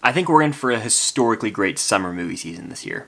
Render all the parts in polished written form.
I think we're in for a historically great summer movie season this year.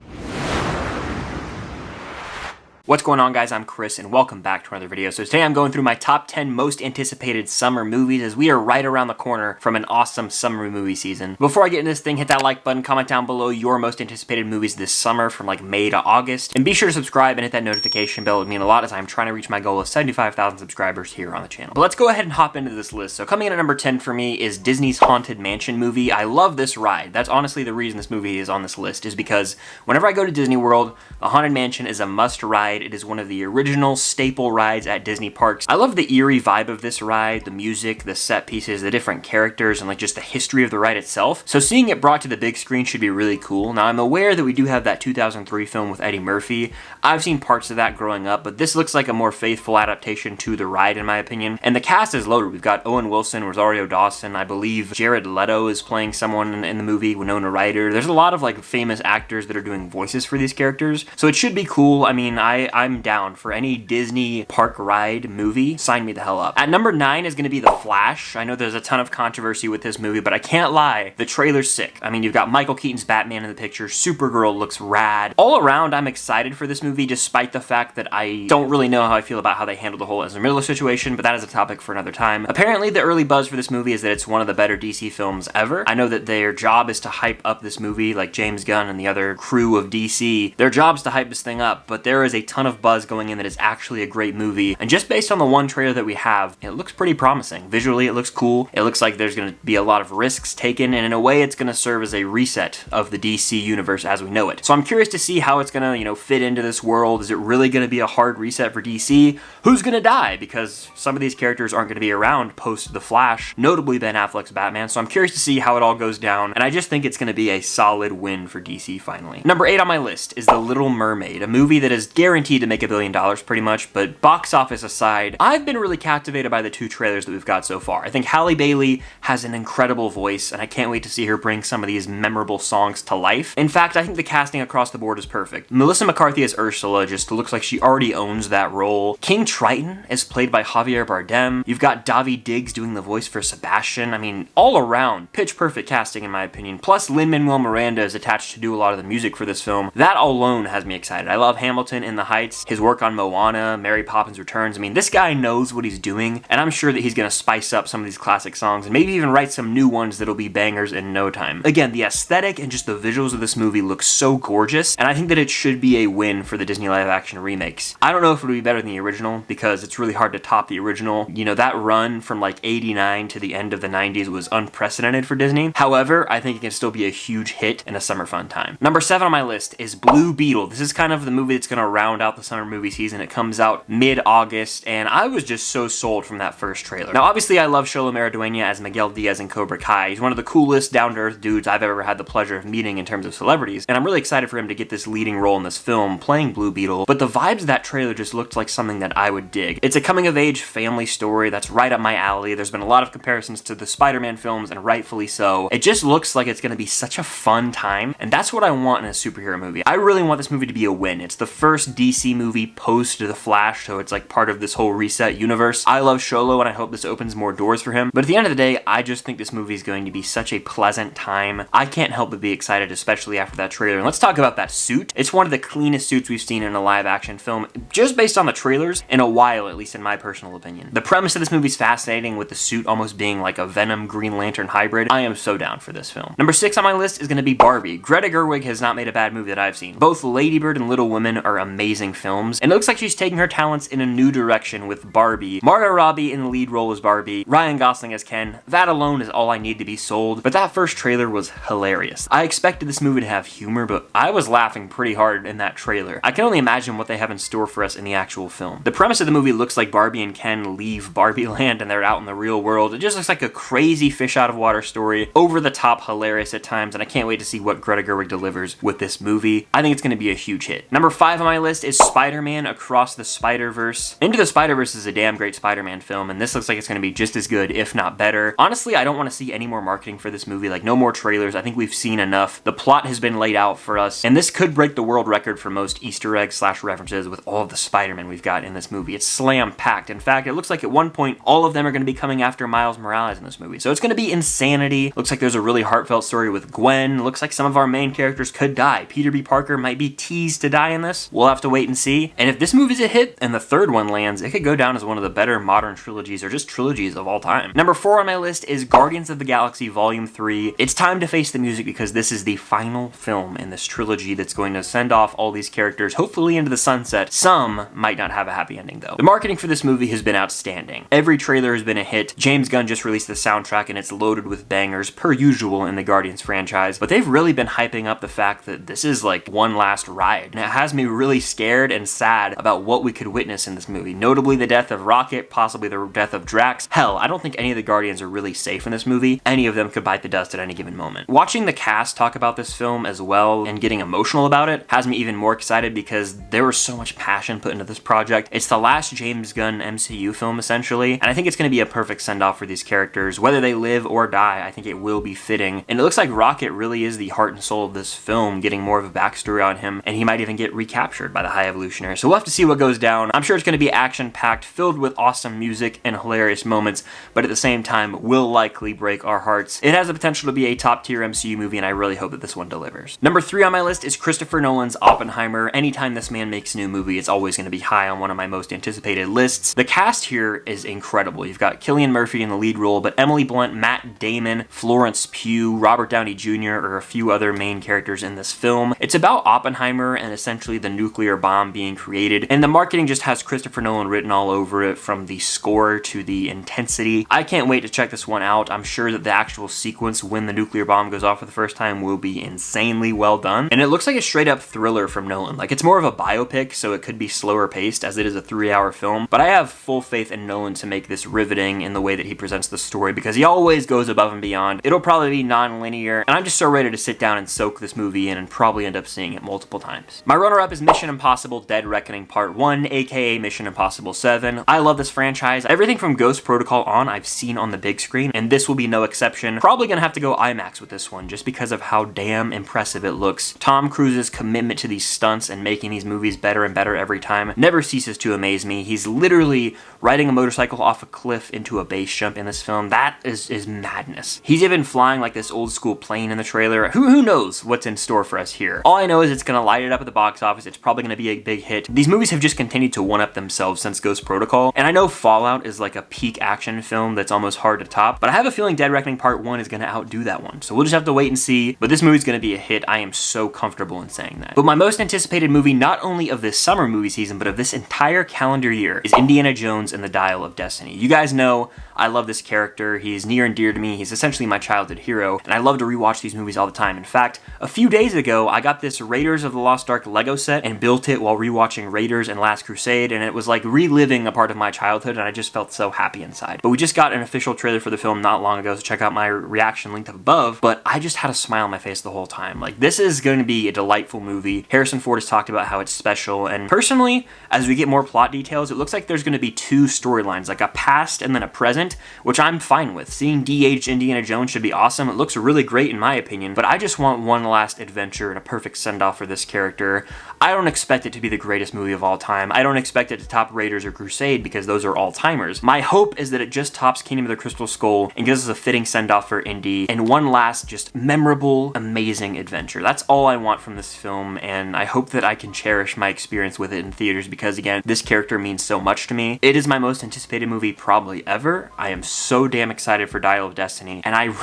What's going on, guys? I'm Chris and welcome back to another video. So today I'm going through my top 10 most anticipated summer movies as we are right around the corner from an awesome summer movie season. Before I get into this thing, hit that like button, comment down below your most anticipated movies this summer from like May to August, and be sure to subscribe and hit that notification bell. It would mean a lot as I'm trying to reach my goal of 75,000 subscribers here on the channel. But let's go ahead and hop into this list. So coming in at number 10 for me is Disney's Haunted Mansion movie. I love this ride. That's honestly the reason this movie is on this list, is because whenever I go to Disney World, the Haunted Mansion is a must ride. It is one of the original staple rides at Disney parks. I love the eerie vibe of this ride, the music, the set pieces, the different characters, and like just the history of the ride itself. So seeing it brought to the big screen should be really cool. Now I'm aware that we do have that 2003 film with Eddie Murphy. I've seen parts of that growing up, but this looks like a more faithful adaptation to the ride in my opinion. And the cast is loaded. We've got Owen Wilson, Rosario Dawson, I believe Jared Leto is playing someone in the movie, Winona Ryder. There's a lot of like famous actors that are doing voices for these characters. So it should be cool. I mean, I'm down for any Disney park ride movie. Sign me the hell up. At number 9 is going to be The Flash. I know there's a ton of controversy with this movie, but I can't lie, the trailer's sick. I mean, you've got Michael Keaton's Batman in the picture, Supergirl looks rad. All around, I'm excited for this movie, despite the fact that I don't really know how I feel about how they handled the whole Ezra Miller situation, but that is a topic for another time. Apparently, the early buzz for this movie is that it's one of the better DC films ever. I know that their job is to hype up this movie, like James Gunn and the other crew of DC. Their job's to hype this thing up, but there is a ton of buzz going in that it's actually a great movie, and just based on the one trailer that we have, it looks pretty promising. Visually, it looks cool. It looks like there's going to be a lot of risks taken, and in a way, it's going to serve as a reset of the DC universe as we know it. So I'm curious to see how it's going to, fit into this world. Is it really going to be a hard reset for DC? Who's going to die? Because some of these characters aren't going to be around post The Flash, notably Ben Affleck's Batman, so I'm curious to see how it all goes down, and I just think it's going to be a solid win for DC finally. Number 8 on my list is The Little Mermaid, a movie that is guaranteed to make $1 billion pretty much, but box office aside, I've been really captivated by the 2 trailers that we've got so far. I think Halle Bailey has an incredible voice, and I can't wait to see her bring some of these memorable songs to life. In fact, I think the casting across the board is perfect. Melissa McCarthy as Ursula just looks like she already owns that role. King Triton is played by Javier Bardem. You've got Daveed Diggs doing the voice for Sebastian. I mean, all around, pitch perfect casting in my opinion. Plus, Lin-Manuel Miranda is attached to do a lot of the music for this film. That alone has me excited. I love Hamilton in the Heights, his work on Moana, Mary Poppins Returns. I mean, this guy knows what he's doing, and I'm sure that he's gonna spice up some of these classic songs and maybe even write some new ones that'll be bangers in no time. Again, the aesthetic and just the visuals of this movie look so gorgeous, and I think that it should be a win for the Disney live action remakes. I don't know if it'll be better than the original, because it's really hard to top the original. That run from like 89 to the end of the 90s was unprecedented for Disney. However, I think it can still be a huge hit and a summer fun time. Number 7 on my list is Blue Beetle. This is kind of the movie that's gonna round out the summer movie season. It comes out mid-August, and I was just so sold from that first trailer. Now, obviously, I love Xolo Maridueña as Miguel Diaz in Cobra Kai. He's one of the coolest, down-to-earth dudes I've ever had the pleasure of meeting in terms of celebrities, and I'm really excited for him to get this leading role in this film, playing Blue Beetle, but the vibes of that trailer just looked like something that I would dig. It's a coming-of-age family story that's right up my alley. There's been a lot of comparisons to the Spider-Man films, and rightfully so. It just looks like it's going to be such a fun time, and that's what I want in a superhero movie. I really want this movie to be a win. It's the first DC movie post The Flash, so it's like part of this whole reset universe. I love Xolo, and I hope this opens more doors for him, but at the end of the day, I just think this movie is going to be such a pleasant time. I can't help but be excited, especially after that trailer. And let's talk about that suit. It's one of the cleanest suits we've seen in a live action film, just based on the trailers, in a while, at least in my personal opinion. The premise of this movie is fascinating, with the suit almost being like a Venom Green Lantern hybrid. I am so down for this film. Number 6 on my list is going to be Barbie. Greta Gerwig has not made a bad movie that I've seen. Both Lady Bird and Little Women are amazing films, and it looks like she's taking her talents in a new direction with Barbie. Margot Robbie in the lead role as Barbie, Ryan Gosling as Ken. That alone is all I need to be sold, but that first trailer was hilarious. I expected this movie to have humor, but I was laughing pretty hard in that trailer. I can only imagine what they have in store for us in the actual film. The premise of the movie looks like Barbie and Ken leave Barbie Land and they're out in the real world. It just looks like a crazy fish out of water story, over the top hilarious at times, and I can't wait to see what Greta Gerwig delivers with this movie. I think it's going to be a huge hit. Number 5 on my list list is Spider-Man Across the Spider-Verse. Into the Spider-Verse is a damn great Spider-Man film, and this looks like it's going to be just as good, if not better. Honestly, I don't want to see any more marketing for this movie, like no more trailers. I think we've seen enough. The plot has been laid out for us, and this could break the world record for most Easter eggs / references with all of the Spider-Man we've got in this movie. It's slam-packed. In fact, it looks like at one point, all of them are going to be coming after Miles Morales in this movie. So it's going to be insanity. Looks like there's a really heartfelt story with Gwen. Looks like some of our main characters could die. Peter B. Parker might be teased to die in this. We'll have to wait and see. And if this movie's a hit and the third one lands, it could go down as one of the better modern trilogies or just trilogies of all time. Number 4 on my list is Guardians of the Galaxy Volume 3. It's time to face the music because this is the final film in this trilogy that's going to send off all these characters, hopefully into the sunset. Some might not have a happy ending though. The marketing for this movie has been outstanding. Every trailer has been a hit. James Gunn just released the soundtrack and it's loaded with bangers per usual in the Guardians franchise, but they've really been hyping up the fact that this is like one last ride. And it has me really scared and sad about what we could witness in this movie. Notably the death of Rocket, possibly the death of Drax. Hell, I don't think any of the Guardians are really safe in this movie. Any of them could bite the dust at any given moment. Watching the cast talk about this film as well and getting emotional about it has me even more excited because there was so much passion put into this project. It's the last James Gunn MCU film essentially, and I think it's going to be a perfect send-off for these characters. Whether they live or die, I think it will be fitting. And it looks like Rocket really is the heart and soul of this film, getting more of a backstory on him, and he might even get recaptured by the High Evolutionary. So we'll have to see what goes down. I'm sure it's going to be action-packed, filled with awesome music and hilarious moments, but at the same time will likely break our hearts. It has the potential to be a top-tier MCU movie, and I really hope that this one delivers. Number 3 on my list is Christopher Nolan's Oppenheimer. Anytime this man makes a new movie, it's always going to be high on one of my most anticipated lists. The cast here is incredible. You've got Cillian Murphy in the lead role, but Emily Blunt, Matt Damon, Florence Pugh, Robert Downey Jr. are a few other main characters in this film. It's about Oppenheimer and essentially the nuclear bomb being created, and the marketing just has Christopher Nolan written all over it, from the score to the intensity. I can't wait to check this one out. I'm sure that the actual sequence when the nuclear bomb goes off for the first time will be insanely well done, and it looks like a straight up thriller from Nolan. Like, it's more of a biopic, so it could be slower paced as it is a 3-hour film, but I have full faith in Nolan to make this riveting in the way that he presents the story because he always goes above and beyond. It'll probably be non-linear, and I'm just so ready to sit down and soak this movie in and probably end up seeing it multiple times. My runner-up is Mission Impossible Dead Reckoning Part 1, aka Mission Impossible 7. I love this franchise. Everything from Ghost Protocol on I've seen on the big screen, and this will be no exception. Probably gonna have to go IMAX with this one just because of how damn impressive it looks. Tom Cruise's commitment to these stunts and making these movies better and better every time never ceases to amaze me. He's literally riding a motorcycle off a cliff into a base jump in this film. That is madness. He's even flying like this old school plane in the trailer. Who knows what's in store for us here? All I know is it's gonna light it up at the box office. It's probably gonna be a big hit. These movies have just continued to one-up themselves since Ghost Protocol, and I know Fallout is like a peak action film that's almost hard to top, but I have a feeling Dead Reckoning Part 1 is gonna outdo that one. So we'll just have to wait and see, but this movie's gonna be a hit. I am so comfortable in saying that. But my most anticipated movie, not only of this summer movie season, but of this entire calendar year, is Indiana Jones and the Dial of Destiny. You guys know I love this character. He's near and dear to me. He's essentially my childhood hero, and I love to rewatch these movies all the time. In fact, a few days ago, I got this Raiders of the Lost Ark Lego set and built it while rewatching Raiders and Last Crusade, and it was like reliving a part of my childhood, and I just felt so happy inside. But we just got an official trailer for the film not long ago, so check out my reaction linked up above, but I just had a smile on my face the whole time. Like, this is going to be a delightful movie. Harrison Ford has talked about how it's special, and personally, as we get more plot details, it looks like there's going to be 2 storylines, like a past and then a present, which I'm fine with. Seeing de-aged Indiana Jones should be awesome. It looks really great in my opinion, but I just want one last adventure and a perfect send-off for this character. I don't expect it to be the greatest movie of all time. I don't expect it to top Raiders or Crusade because those are all-timers. My hope is that it just tops Kingdom of the Crystal Skull and gives us a fitting send-off for Indy and one last just memorable, amazing adventure. That's all I want from this film, and I hope that I can cherish my experience with it in theaters because, again, this character means so much to me. It is my most anticipated movie probably ever. I am so damn excited for Dial of Destiny, and I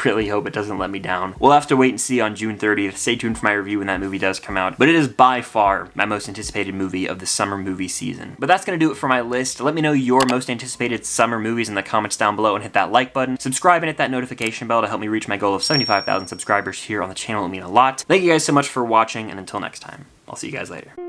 really hope it doesn't let me down. We'll have to wait and see on June 30th. Stay tuned for my review when that movie does come out, but it is by far my most anticipated movie of the summer movie season. But that's gonna do it for my list. Let me know your most anticipated summer movies in the comments down below and hit that like button. Subscribe and hit that notification bell to help me reach my goal of 75,000 subscribers here on the channel. It would mean a lot. Thank you guys so much for watching, and until next time, I'll see you guys later.